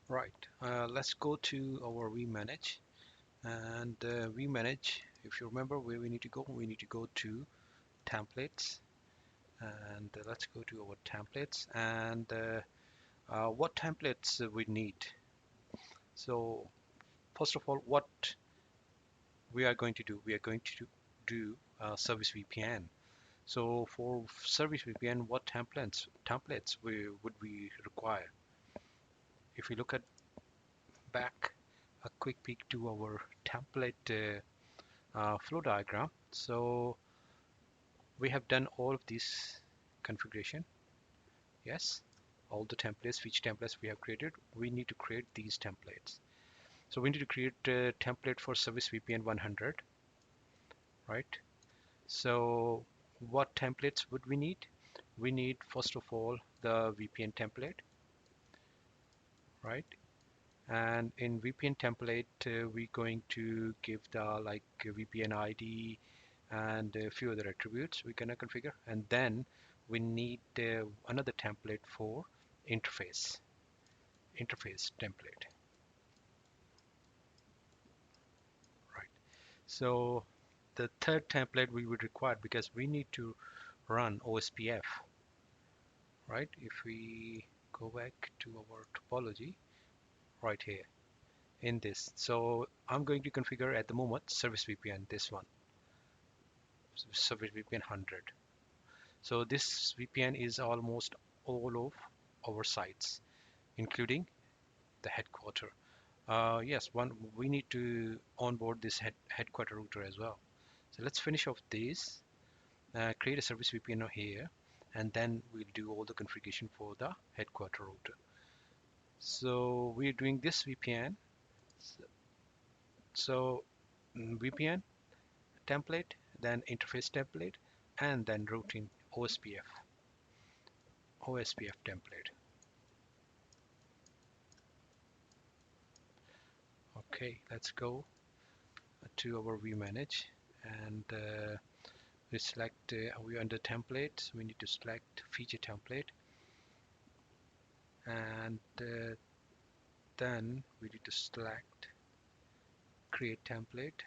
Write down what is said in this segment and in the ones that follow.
Right, let's go to our vManage, and vManage, if you remember where we need to go to templates, and let's go to our templates, and what templates we need. So first of all, what we are going to do, we are going to do Service VPN. So for Service VPN, what templates would we require? If we look at back a quick peek to our template flow diagram. So we have done all of this configuration. Yes, all the templates, which templates we have created. We need to create these templates. So we need to create a template for Service VPN 100, right? So what templates would we need? We need first of all the VPN template, right? And in VPN template, we're going to give the like VPN ID and a few other attributes we're gonna configure, and then we need another template for interface template, right? So the third template we would require because we need to run OSPF, right? If we go back to our topology right here in this, so I'm going to configure at the moment Service VPN, this one, Service VPN 100. So this VPN is almost all of our sites, including the headquarter. Yes, one we need to onboard this headquarter router as well. So let's finish off this, create a service VPN here, and then we'll do all the configuration for the headquarter router. So we're doing this VPN. So VPN template, then interface template, and then routing OSPF template. Okay, let's go to our vManage, and we select we under templates. We need to select feature template, and then we need to select create template,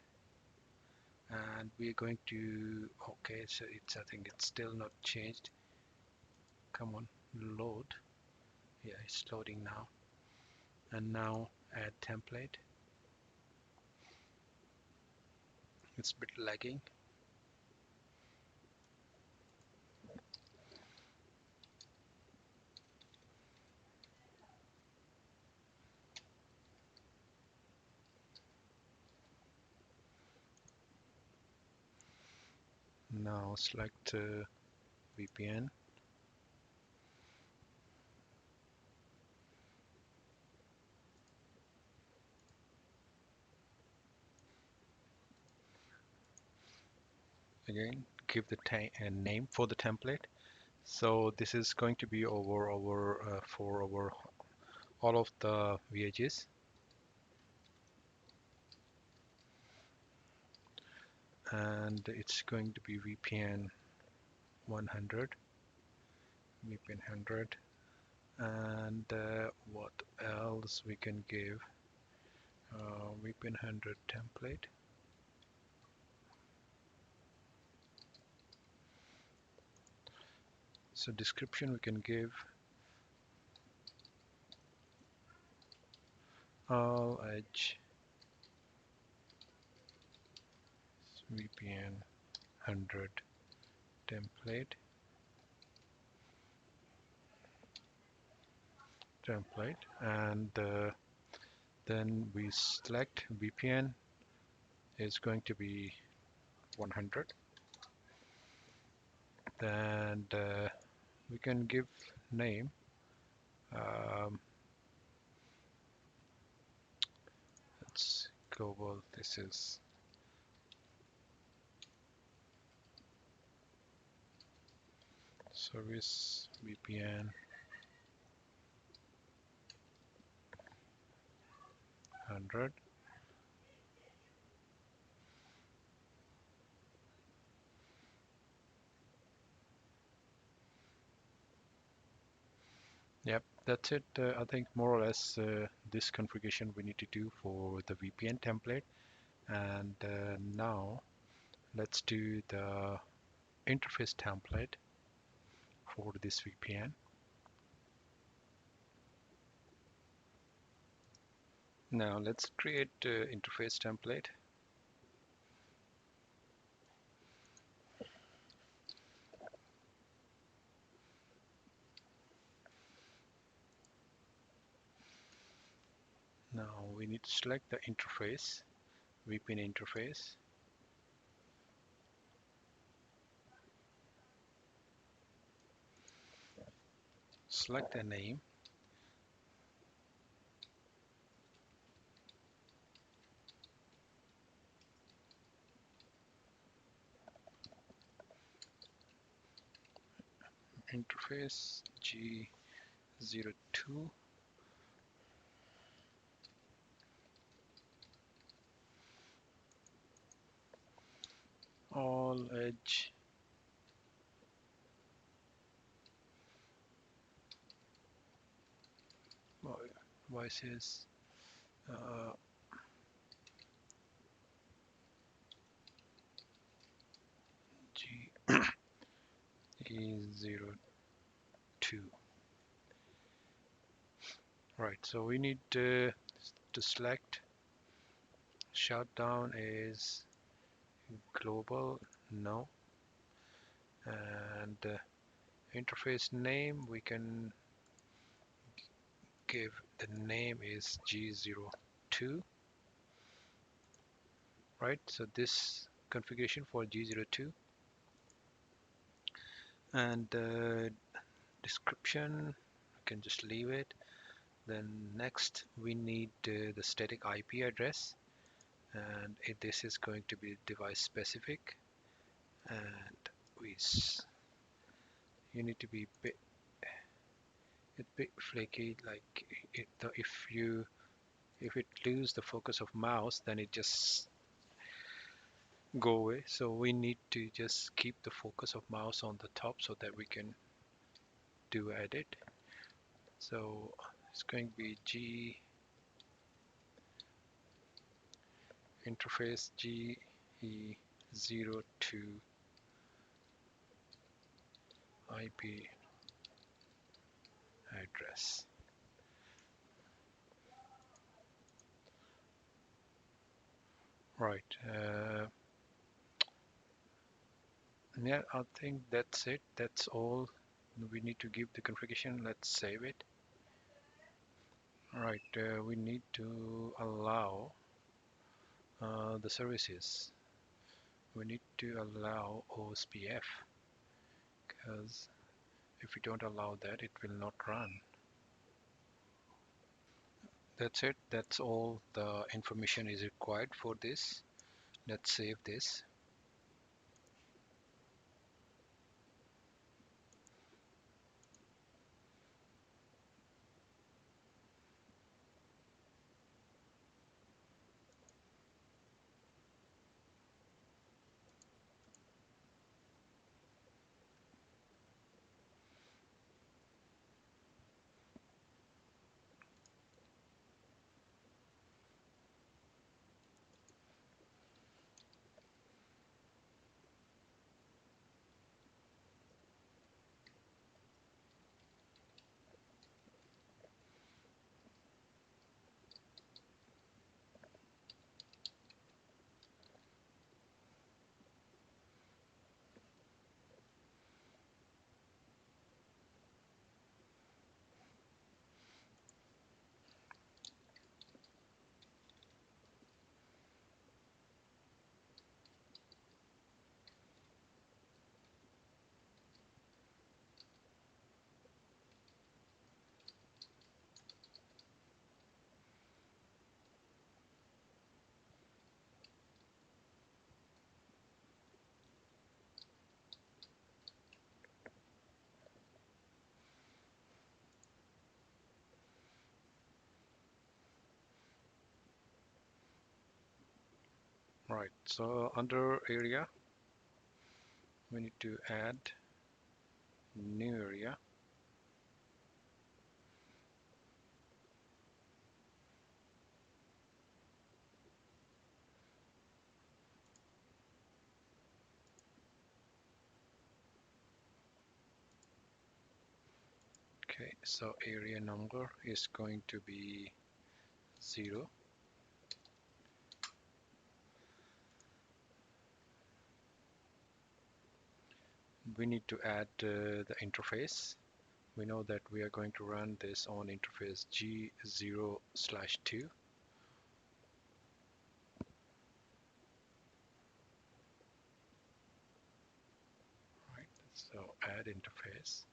and we are going to, okay, so it's, I think it's still not changed. Come on, load. Yeah, it's loading now. And now add template. It's a bit lagging. Now select VPN. Again, give the name for the template. So this is going to be over for our all of the vEdges, and it's going to be VPN 100, VPN 100, and what else we can give? VPN 100 template. So description we can give all edge VPN 100 template, and then we select VPN is going to be 100, and we can give name. Let's go, well, this is Service VPN 100. Yep, that's it. I think more or less this configuration we need to do for the VPN template. And now let's do the interface template for this VPN. Now let's create interface template. Now we need to select the interface, VPN interface. Select a name. Interface G02. All edge devices. G02. Right, so we need to select shutdown is global, no, and interface name we can give the name is G02, right? So this configuration for G02, and description we can just leave it. Then next we need the static IP address, and this is going to be device specific, and you need to be bit flaky, like if it lose the focus of mouse, then it just go away. So we need to just keep the focus of mouse on the top so that we can do edit. So it's going to be G interface GE02 IP address. Right. Yeah, I think that's it. That's all we need to give the configuration. Let's save it. All right. We need to allow the services. We need to allow OSPF, because if we don't allow that, it will not run. That's it. That's all the information is required for this. Let's save this. Right. So under area, we need to add new area. Okay, so area number is going to be 0. We need to add the interface. We know that we are going to run this on interface G0/2. Right, so add interface.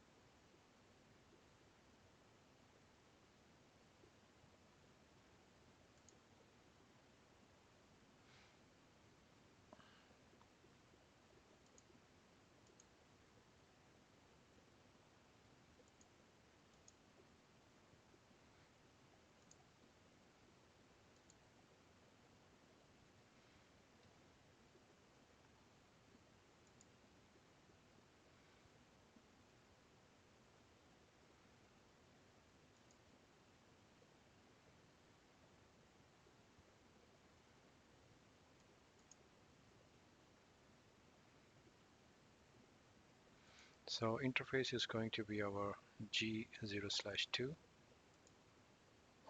So interface is going to be our G0/2.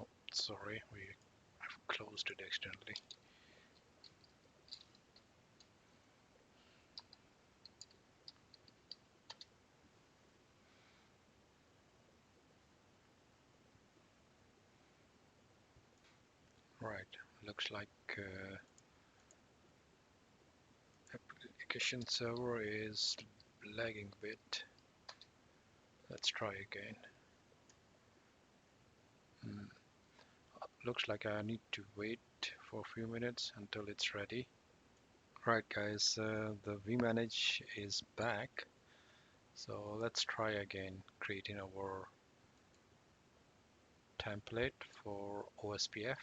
Oh, sorry, I've closed it accidentally. Right, looks like application server is lagging a bit. Let's try again. Looks like I need to wait for a few minutes until it's ready. Right guys, the vManage is back. So let's try again creating our template for OSPF.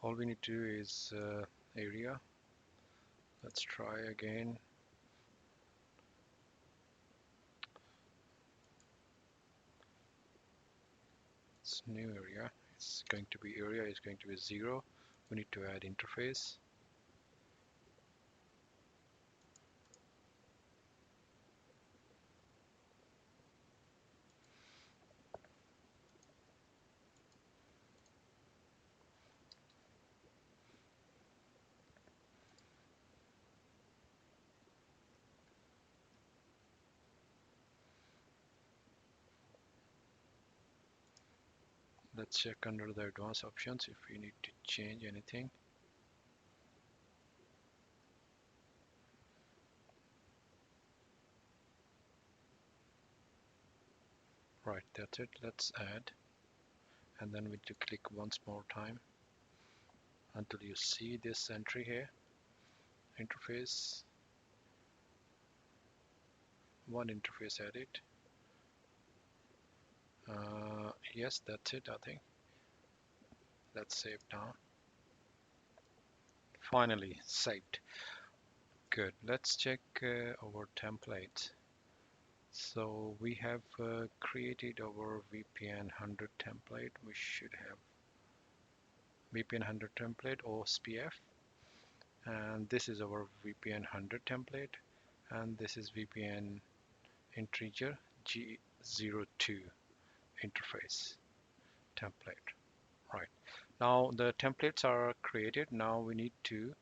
All we need to do is area. Let's try again. It's new area. It's going to be area is going to be 0. We need to add interface. Let's check under the advanced options if we need to change anything. Right, that's it. Let's add. And then we need to click once more time until you see this entry here. Interface. One interface added. Yes, that's it, I think. Let's save now. Finally, saved. Good. Let's check our template. So we have created our VPN 100 template. We should have VPN 100 template or SPF, and this is our VPN 100 template, and this is VPN integer G02 interface template. Right. Now the templates are created. Now we need to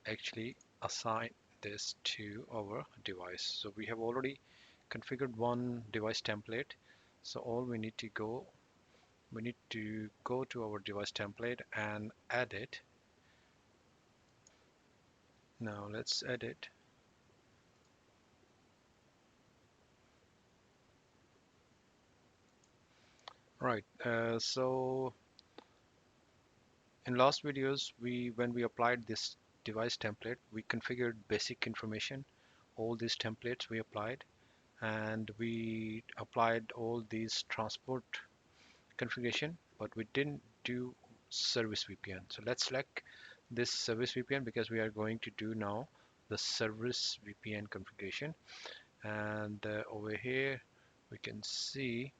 actually assign this to our device. So we have already configured one device template. So all we need to go to our device template and add it. Now let's add it. Right. So in last videos, when we applied this device template, we configured basic information. All these templates we applied, and we applied all these transport configuration, but we didn't do Service VPN. So let's select this Service VPN because we are going to do now the Service VPN configuration. And over here, we can see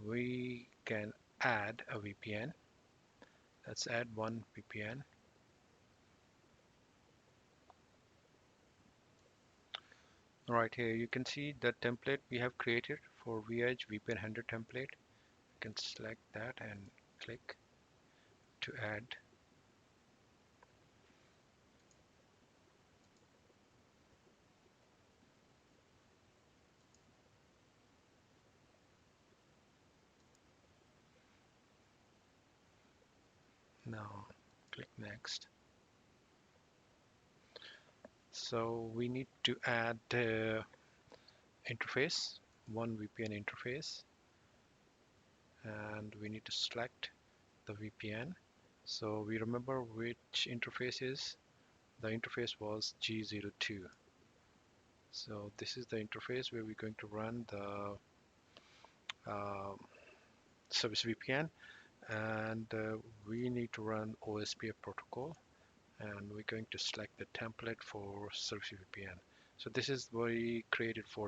we can add a VPN. Let's add one VPN. Right here, you can see the template we have created for vEdge VPN 100 template. You can select that and click to add. Now click next. So we need to add interface, one VPN interface, and we need to select the VPN. So we remember which interface is. The interface was G02. So this is the interface where we're going to run the uh, Service VPN, and we need to run OSPF protocol, and we're going to select the template for Service VPN. So this is what we created for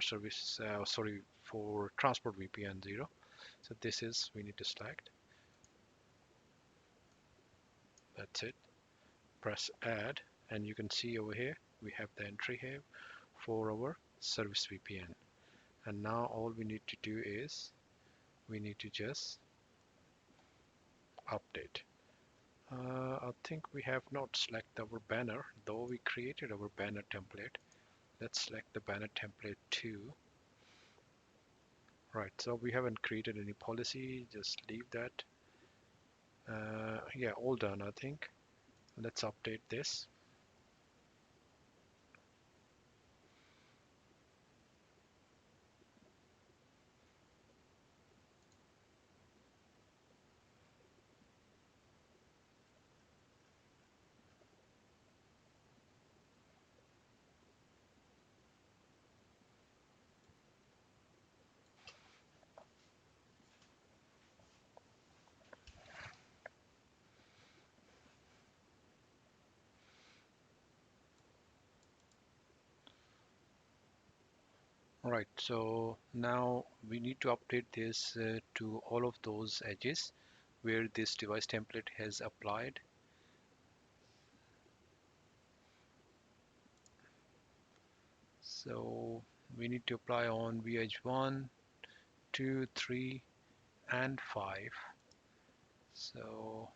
for Transport VPN 0. So this is, we need to select. That's it. Press add, and you can see over here we have the entry here for our Service VPN. And now all we need to do is we need to just update. I think we have not selected our banner, though we created our banner template. Let's select the banner template too. Right, so we haven't created any policy, just leave that. Yeah, all done, I think. Let's update this. Right, so now we need to update this to all of those edges where this device template has applied. So we need to apply on vEdge 1, 2, 3, and 5. So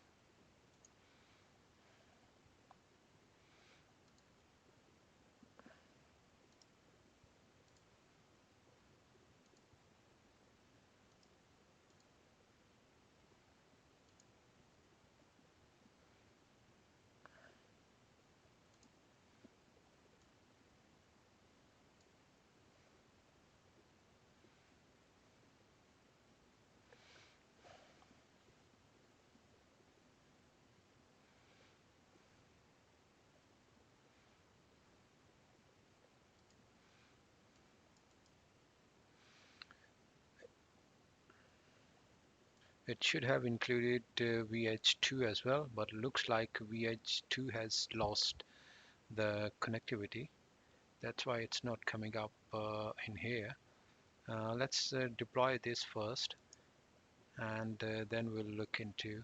it should have included vEdge 2 as well, but looks like vEdge 2 has lost the connectivity. That's why it's not coming up in here. Let's deploy this first, and then we'll look into.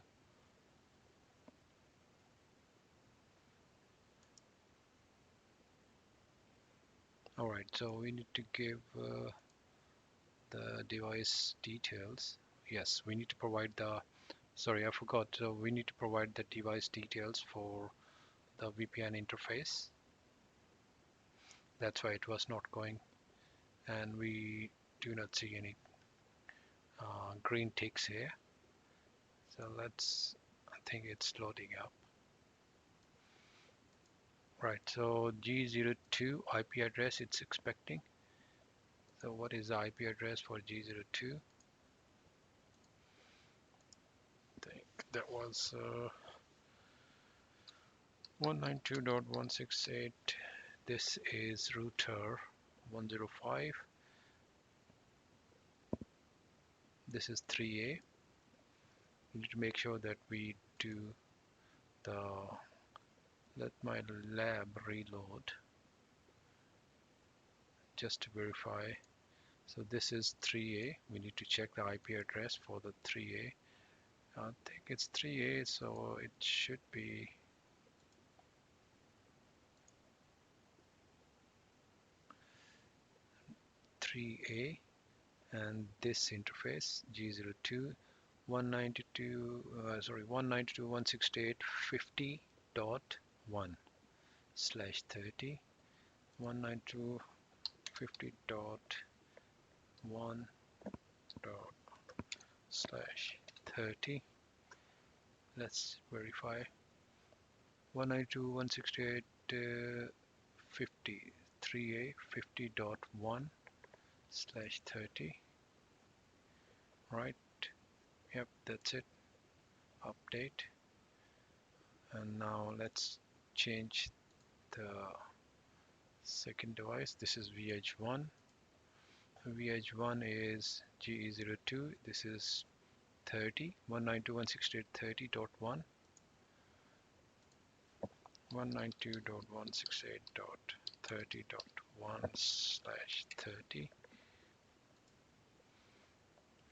Alright, so we need to give the device details. Yes, we need to provide the, sorry, I forgot. So we need to provide the device details for the VPN interface. That's why it was not going, and we do not see any green ticks here. So let's, I think it's loading up. Right, so G02 IP address it's expecting. So what is the IP address for G02? I think that was 192.168. This is router 105. This is 3A. We need to make sure that we do the let my lab reload just to verify. So this is 3A. We need to check the IP address for the 3A. I think it's 3A, so it should be 3A, and this interface G02 192.168.50.1/30 192.50.1/30. Let's verify. 192.168.50 3A 50.1/30. Right, yep, that's it. Update, and now let's change the second device. This is vEdge1. vEdge1 is GE02. This is 30 192.168.30.1 192.168.30.1/30.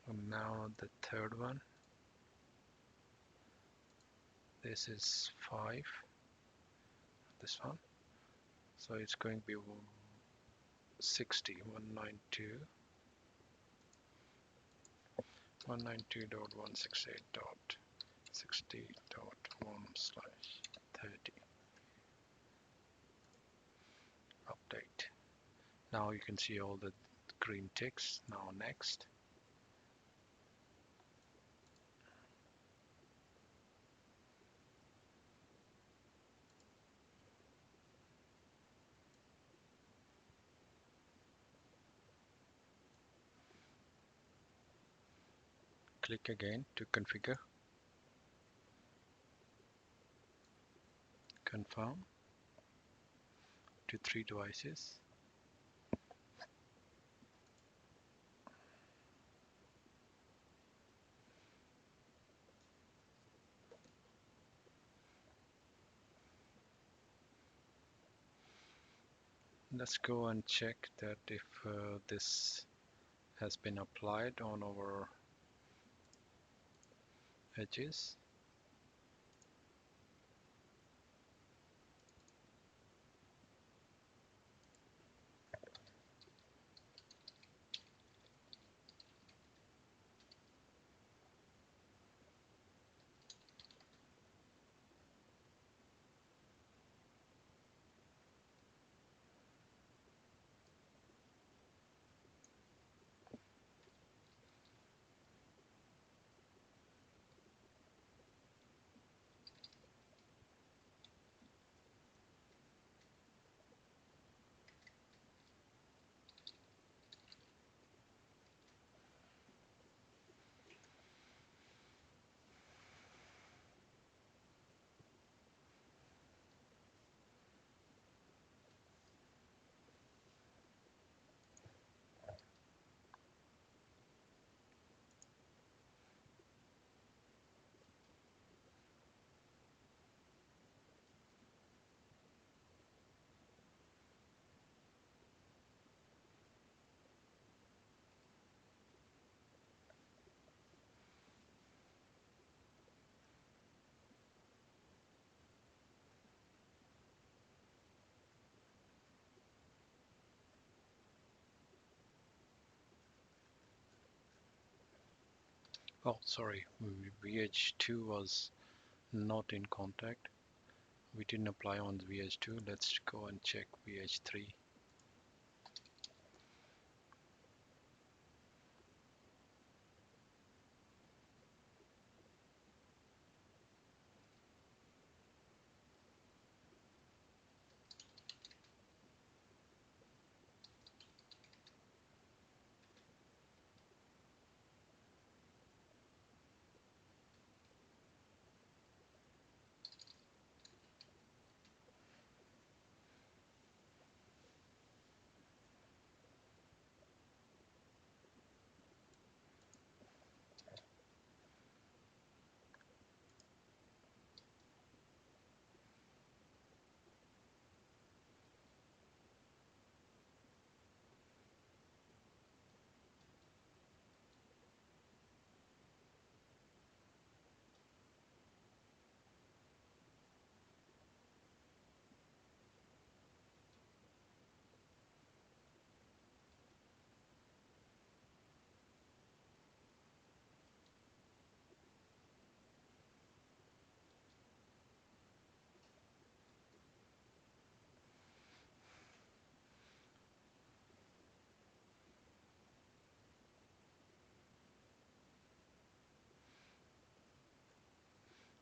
And now the third one. This is 5. This one. So it's going to be 60 192.168.60.1/30. Update. Now you can see all the green ticks. Now next. Click again to configure. Confirm to 3 devices. Let's go and check that if this has been applied on our edges. Oh, sorry, vEdge2 was not in contact. We didn't apply on the vEdge2. Let's go and check vEdge3.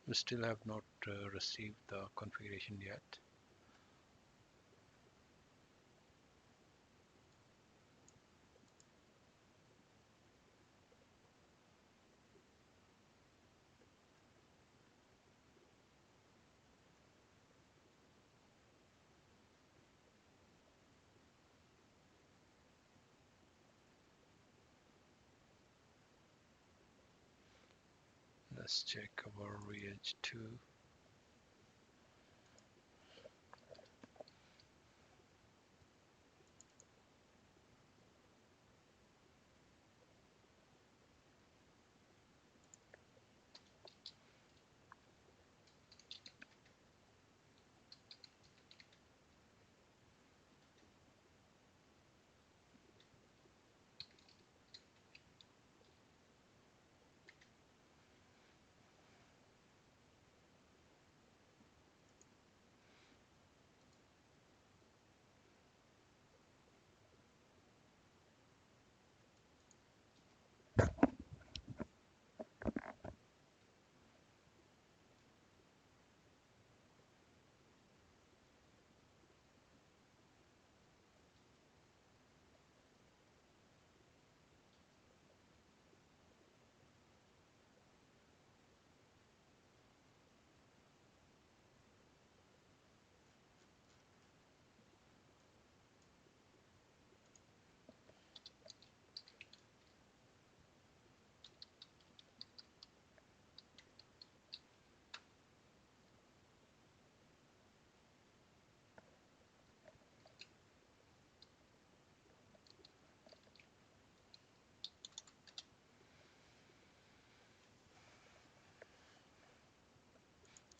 We still have not received the configuration yet. Let's check our vEdge2.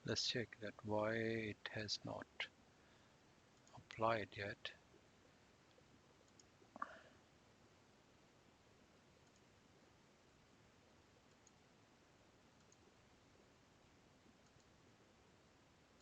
Let's check that why it has not applied yet.